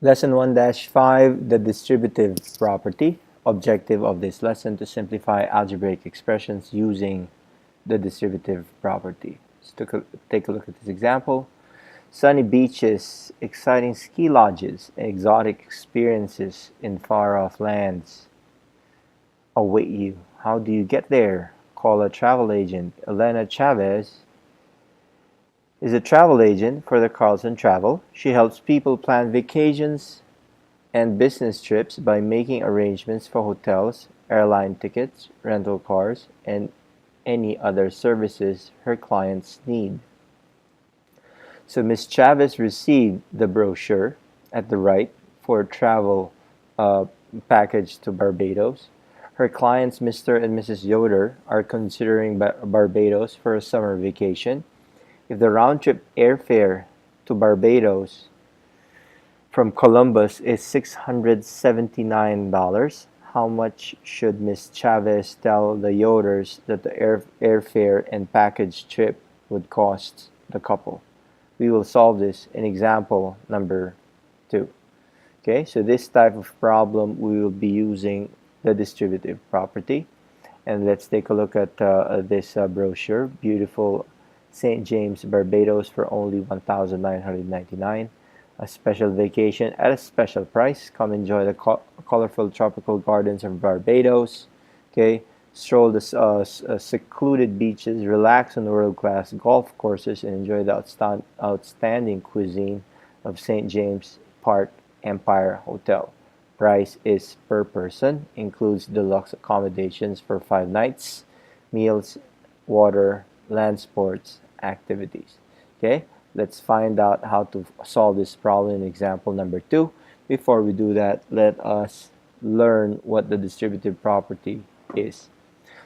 Lesson 1-5, the distributive property. Objective of this lesson to simplify algebraic expressions using the distributive property. Let's take a look at this example. Sunny beaches, exciting ski lodges, exotic experiences in far-off lands await you. How do you get there? Call a travel agent. Elena Chavez is a travel agent for the Carlson Travel. She helps people plan vacations and business trips by making arrangements for hotels, airline tickets, rental cars, and any other services her clients need. So Ms. Chavez received the brochure at the right for a travel package to Barbados. Her clients, Mr. and Mrs. Yoder, are considering Barbados for a summer vacation. If the round-trip airfare to Barbados from Columbus is $679, how much should Ms. Chavez tell the Yoders that the airfare and package trip would cost the couple? We will solve this in example number 2. Okay, so this type of problem we will be using the distributive property. And let's take a look at this brochure. Beautiful St. James, Barbados for only $1,999. A special vacation at a special price. Come enjoy the colorful tropical gardens of Barbados. Okay, stroll the secluded beaches, relax on world-class golf courses, and enjoy the outstanding cuisine of St. James Park Empire Hotel. Price is per person, includes deluxe accommodations for 5 nights, meals, water, land sports, activities. Okay, let's find out how to solve this problem in example number 2. Before we do that, let us learn what the distributive property is.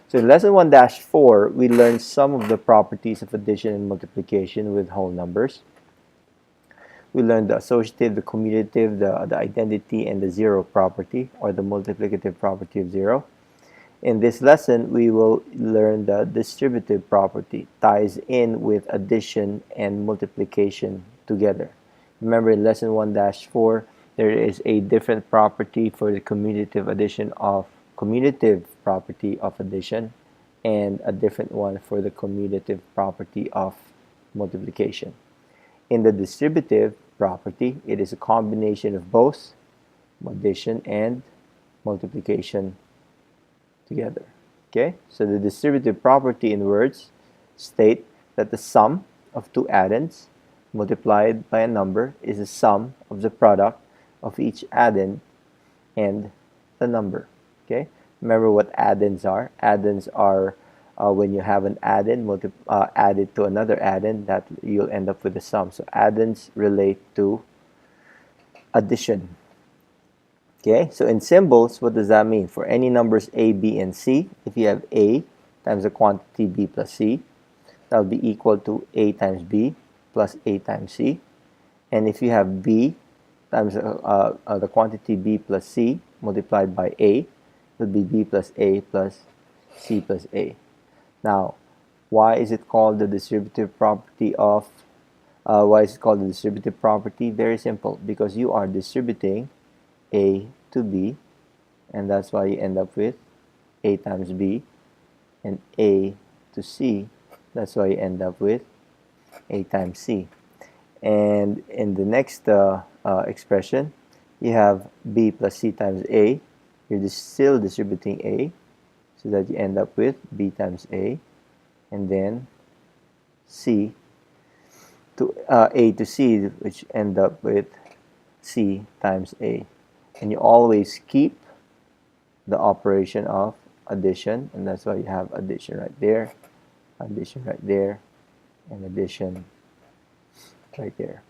So in lesson 1-4, we learned some of the properties of addition and multiplication with whole numbers. We learned the associative, the commutative, the identity, and the zero property, or the multiplicative property of 0. In this lesson, we will learn the distributive property, ties in with addition and multiplication together. Remember in lesson 1-4, there is a different property for the commutative property of addition and a different one for the commutative property of multiplication. In the distributive property, it is a combination of both addition and multiplication together. Okay, so the distributive property in words state that the sum of two addends multiplied by a number is the sum of the product of each addend and the number. Okay, remember what addends are. Addends are when you have an addend added to another addend, that you'll end up with a sum. So addends relate to addition. Okay, so in symbols, what does that mean? For any numbers a, b, and c, if you have a times the quantity b plus c, that will be equal to a times b plus a times c. And if you have b times the quantity b plus c multiplied by a, it will be b plus a plus c plus a. Now, why is it called the distributive property of, Very simple, because you are distributing a to b, and that's why you end up with a times b, and a to c, that's why you end up with a times c. And in the next expression, you have b plus c times a. You're still distributing a, so that you end up with b times a, and then c to a to c, which end up with c times a. And you always keep the operation of addition, and that's why you have addition right there, addition right there, and addition right there.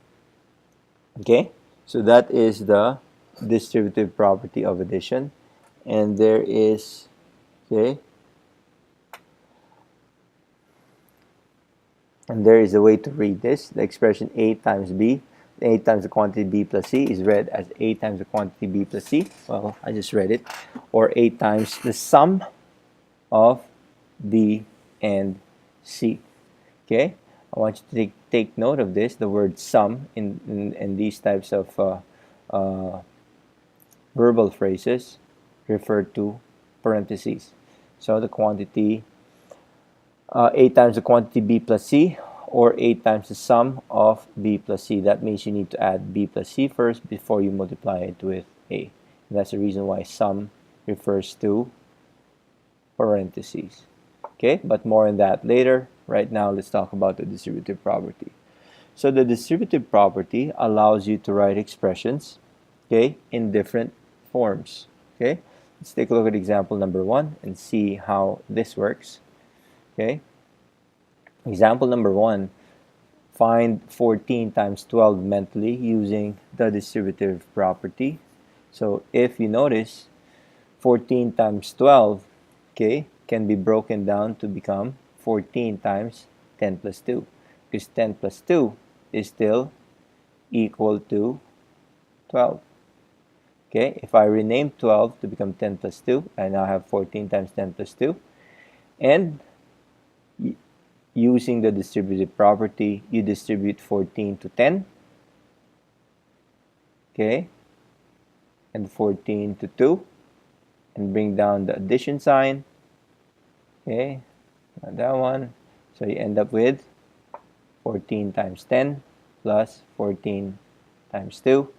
Okay, so that is the distributive property of addition. And there is, okay, and there is a way to read this. The expression a times b, a times the quantity b plus c is read as a times the quantity b plus c. Well, I just read it. Or a times the sum of b and c. Okay, I want you to take note of this. The word sum in these types of uh, verbal phrases refer to parentheses. So the quantity A times the quantity B plus C, or A times the sum of B plus C. That means you need to add B plus C first before you multiply it with A. And that's the reason why sum refers to parentheses. Okay, but more on that later. Right now, let's talk about the distributive property. So the distributive property allows you to write expressions, okay, in different forms. Okay, let's take a look at example number 1 and see how this works. Okay, example number 1, find 14 times 12 mentally using the distributive property. So if you notice, 14 times 12, okay, can be broken down to become 14 times 10 plus 2, because 10 plus 2 is still equal to 12. Okay, if I rename 12 to become 10 plus 2, I now have 14 times 10 plus 2. And using the distributive property, you distribute 14 to 10. Okay, and 14 to 2. And bring down the addition sign. Okay, not that one. So you end up with 14 times 10 plus 14 times 2.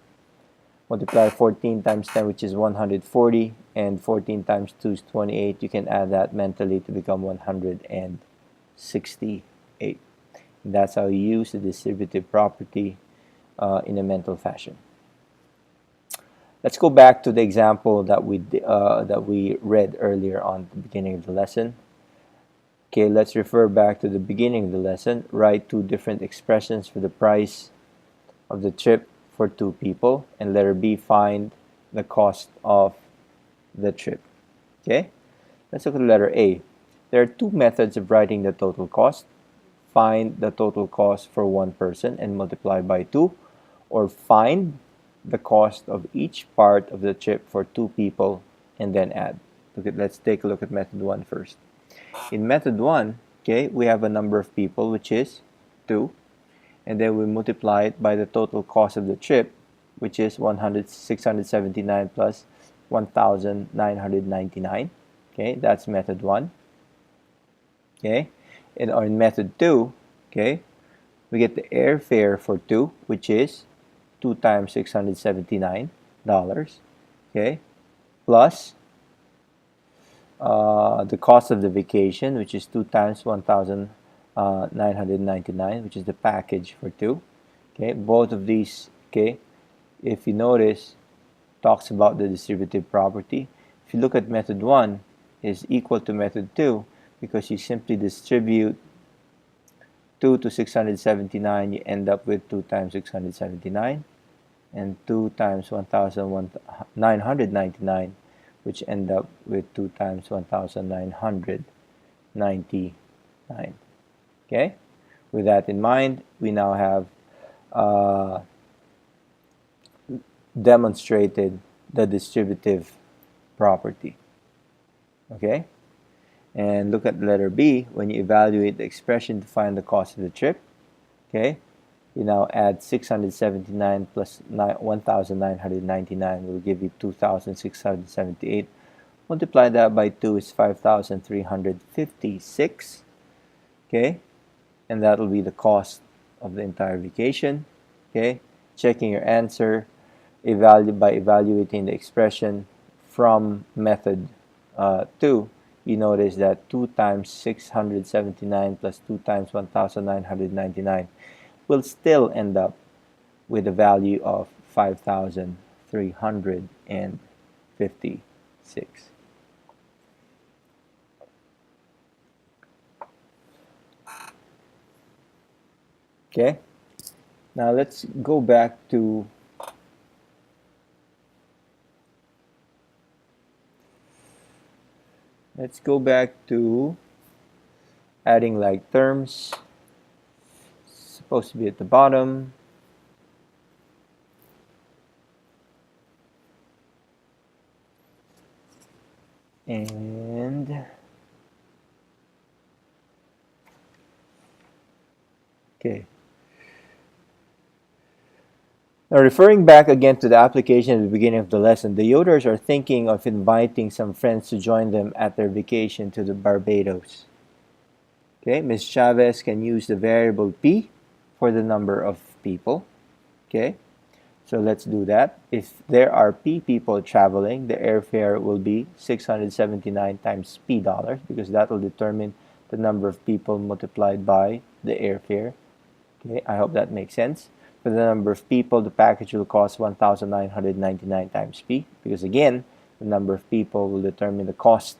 Multiply 14 times 10, which is 140, and 14 times 2 is 28. You can add that mentally to become 168. And that's how you use the distributive property in a mental fashion. Let's go back to the example that we read earlier on the beginning of the lesson. Okay, let's refer back to the beginning of the lesson. Write two different expressions for the price of the trip for two people, and letter B, find the cost of the trip. Okay, let's look at letter A. There are two methods of writing the total cost. Find the total cost for one person and multiply by 2, or find the cost of each part of the trip for two people and then add. Let's take a look at method 1 first. In method 1, okay, we have a number of people, which is 2, and then we multiply it by the total cost of the trip, which is 679 plus 1,999. Okay, that's method 1. Okay, and in method 2, okay, we get the airfare for 2, which is 2 times $679, okay, plus the cost of the vacation, which is 2 times 1,999, which is the package for 2. Okay, both of these, okay, if you notice, talks about the distributive property. If you look at method 1, is equal to method 2 because you simply distribute 2 to 679, you end up with 2 times 679, and 2 times 1,999, which end up with 2 times 1,999. Okay, with that in mind, we now have demonstrated the distributive property. Okay, and look at letter B. When you evaluate the expression to find the cost of the trip, okay, you now add 679 plus 1,999 will give you 2,678. Multiply that by 2 is 5,356. Okay, and that will be the cost of the entire vacation. Okay, checking your answer by evaluating the expression from method 2, you notice that 2 times 679 plus 2 times 1,999 will still end up with a value of 5,356. Okay, now let's go back to adding like terms. It's supposed to be at the bottom. And okay, Now, referring back again to the application at the beginning of the lesson, the Yoders are thinking of inviting some friends to join them at their vacation to the Barbados. Okay, Ms. Chavez can use the variable P for the number of people. Okay, so let's do that. If there are P people traveling, the airfare will be 679 times P dollars, because that will determine the number of people multiplied by the airfare. Okay, I hope that makes sense. For the number of people, the package will cost 1,999 times P, because again, the number of people will determine the cost,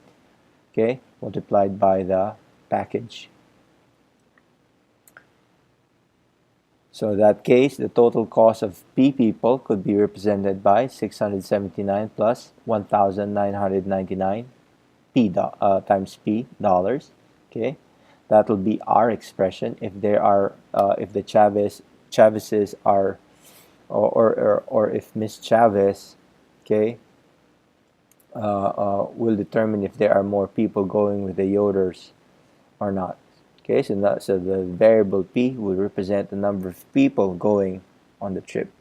okay, multiplied by the package. So in that case, the total cost of P people could be represented by 679 plus 1,999 times P dollars. Okay, that will be our expression if there are if the Chavezes are or if Miss Chavez, okay, will determine if there are more people going with the Yoders or not. Okay, so the variable P will represent the number of people going on the trip.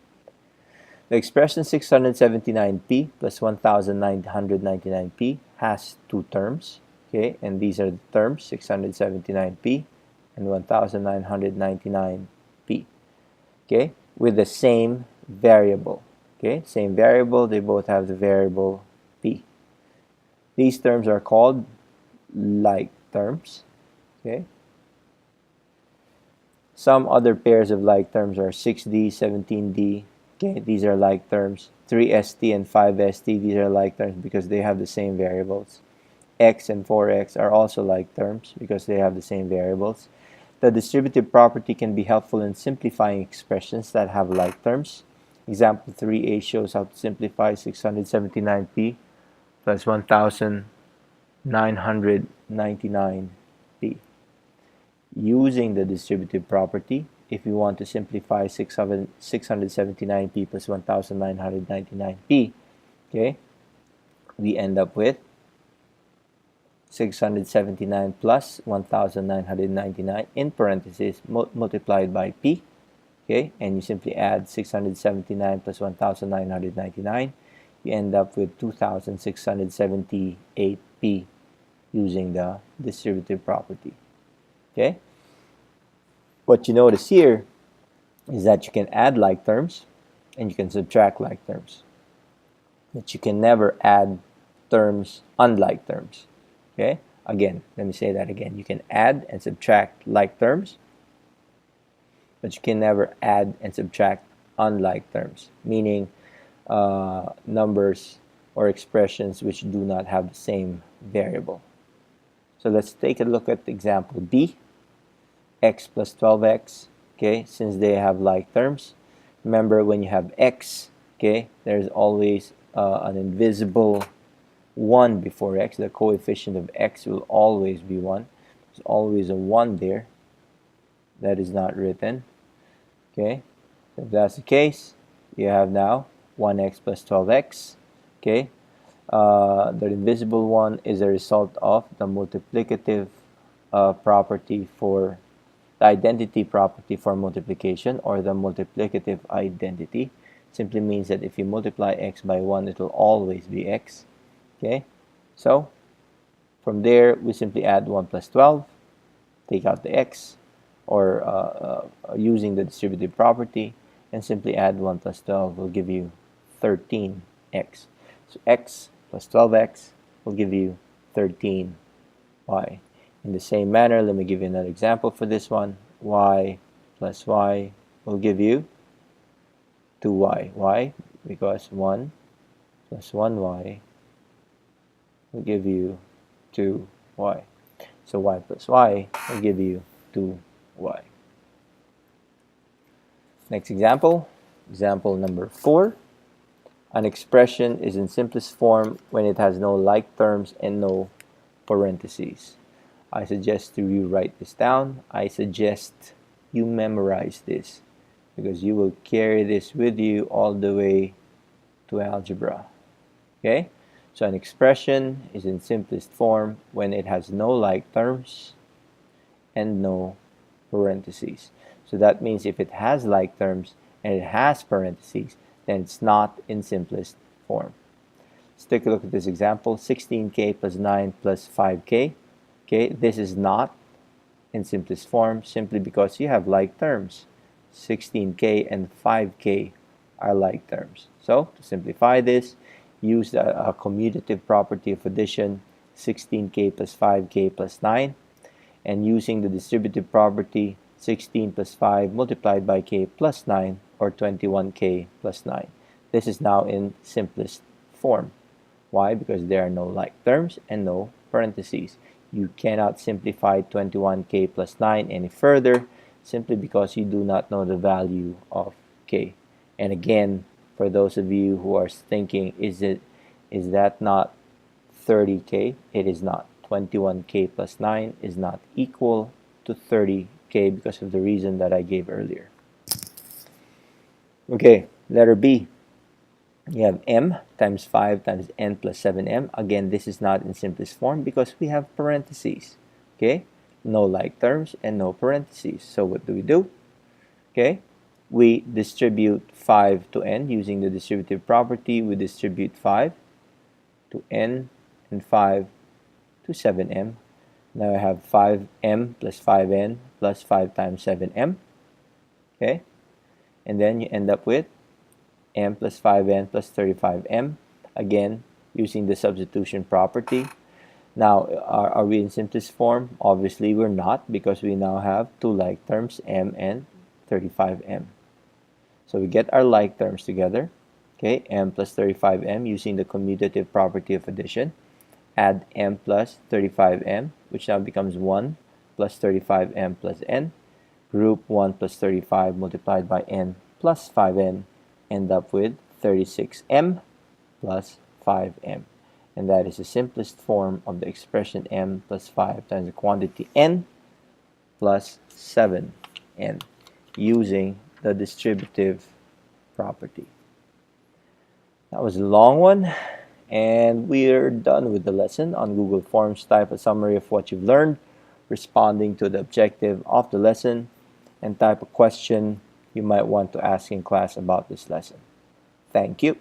The expression 679P plus 1,999P has two terms. Okay, and these are the terms 679P and 1,999P. Okay, with the same variable. Okay, same variable, they both have the variable P. These terms are called like terms. Okay. Some other pairs of like terms are 6D, 17D. Okay, these are like terms. 3ST and 5ST, these are like terms because they have the same variables. X and 4X are also like terms because they have the same variables. The distributive property can be helpful in simplifying expressions that have like terms. Example 3A shows how to simplify 679P plus 1,999P. Using the distributive property, if we want to simplify 679P plus 1,999P, okay, we end up with 679 plus 1,999 in parentheses multiplied by P, okay, and you simply add 679 plus 1,999, you end up with 2,678P using the distributive property. Okay, what you notice here is that you can add like terms and you can subtract like terms, but you can never add terms unlike terms. Okay, again, let me say that again. You can add and subtract like terms, but you can never add and subtract unlike terms, meaning numbers or expressions which do not have the same variable. So let's take a look at example B, x plus 12x, okay, since they have like terms. Remember, when you have x, okay, there's always an invisible 1 before x. The coefficient of x will always be 1. There's always a 1 there that is not written. Okay, so if that's the case, you have now 1x plus 12x, okay. The invisible one is a result of the multiplicative property for the identity property for multiplication, or the multiplicative identity. Simply means that if you multiply x by 1, it will always be x. Okay, so from there we simply add 1 plus 12, take out the x, or using the distributive property, and simply add 1 plus 12 will give you 13x. So x plus 12x will give you 13y. In the same manner, let me give you another example for this one. Y plus y will give you 2y. Why? Because 1 plus 1y will give you 2y. So y plus y will give you 2y. Next example, example number 4. An expression is in simplest form when it has no like terms and no parentheses. I suggest you write this down. I suggest you memorize this because you will carry this with you all the way to algebra. Okay? So an expression is in simplest form when it has no like terms and no parentheses. So that means if it has like terms and it has parentheses, then it's not in simplest form. Let's take a look at this example. 16k plus 9 plus 5k. Okay, this is not in simplest form simply because you have like terms. 16k and 5k are like terms. So to simplify this, use a commutative property of addition, 16k plus 5k plus 9, and using the distributive property, 16 plus 5 multiplied by k plus 9, or 21k plus 9. This is now in simplest form. Why? Because there are no like terms and no parentheses. You cannot simplify 21k plus 9 any further simply because you do not know the value of k. And again, for those of you who are thinking, is that not 30k? It is not. 21k plus 9 is not equal to 30k because of the reason that I gave earlier. Okay, letter B. You have m times 5 times n plus 7m. Again, this is not in simplest form because we have parentheses. Okay, no like terms and no parentheses. So what do? Okay, we distribute 5 to n using the distributive property. We distribute 5 to n and 5 to 7m. Now I have 5m plus 5n plus 5 times 7m. Okay, and then you end up with m plus 5n plus 35m, again using the substitution property. Now are we in simplest form? Obviously we're not, because we now have two like terms, m and 35m. So we get our like terms together. Okay, m plus 35m using the commutative property of addition. Add m plus 35m, which now becomes 1 plus 35m plus n. Group 1 plus 35 multiplied by n plus 5n. End up with 36m plus 5m. And that is the simplest form of the expression m plus 5 times the quantity n plus 7n using the distributive property. That was a long one, and we're done with the lesson. On Google Forms, type a summary of what you've learned, responding to the objective of the lesson, and type a question you might want to ask in class about this lesson. Thank you.